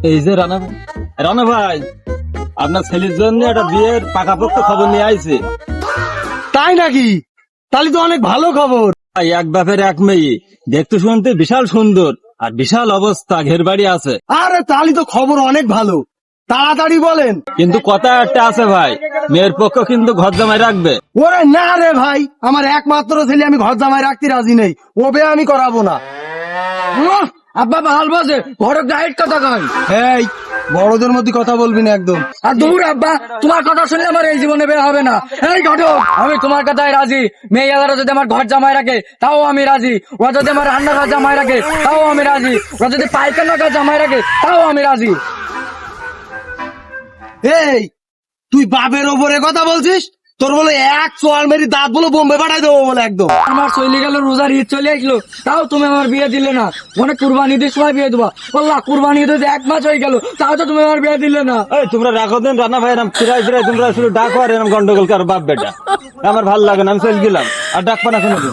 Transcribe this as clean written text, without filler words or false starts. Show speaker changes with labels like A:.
A: এই যে রানা ভাই, রানা ভাই আপনার ছেলের জন্য একটা বিয়ের পাকাপোক্ত খবর নিয়ে আইছে।
B: তাই নাকি? তাহলে তো অনেক ভালো খবর।
A: এক বাপের এক মেয়ে, দেখতে শুনতে বিশাল সুন্দর আর বিশাল অবস্থা, ঘের বাড়ি আছে।
B: আরে তাহলে তো খবর অনেক ভালো, তাড়াতাড়ি বলেন।
A: কিন্তু কথা একটা আছে ভাই, মেয়ের পক্ষ কিন্তু ঘর জামাই রাখবে।
B: ওরে না রে ভাই, আমার একমাত্র ছেলে, আমি ঘর জামাই রাখতে রাজি নেই, ও বিয়ে আমি করাবো না।
C: আব্বা ভাল বসে ঘরের গাইড কথা কয়।
B: এই বড়দের মধ্যে কথা বলবি না একদম।
C: আর দূর আব্বা, তোমার কথা শুনলে আমার এই জীবনে বের হবে না। এই ঘটক, আমি তোমার কথায় রাজি। মেয়ে এগারো যদি আমার ঘর জামাই রাখে তাও আমি রাজি। ওরা যদি আমার রান্না ঘর জামাই রাখে তাও আমি রাজি। ওরা যদি পায়খানা ঘর জামাই রাখে তাও আমি রাজি।
B: এই তুই বাপের ওপরে কথা বলছিস? তোর বলে এক চোয়াল মেরি দাঁত বলে বোম্বে পাঠাই দেবো বলে একদম।
C: আমার চলে গেল, রোজার ঈদ চলে আসলো, তাও তুমি আমার বিয়ে দিলে না। মানে কুরবানি ঈদের সময় বিয়ে দেবা বললা, কুরবানি ঈদ 1 মাস হয়ে গেল, তাও তো তুমি আমার বিয়ে দিলে না।
A: এই তোমরা রাখো দেন, রানা ভাই এরম ফিরাই ফিরাই তোমরা শুধু ডাকো আর এরম গন্ডগোল কারো বাপ বেটা। আমার ভালো লাগে না, আমি চলে গেলাম, আর ডাকবো না কোনো দিন।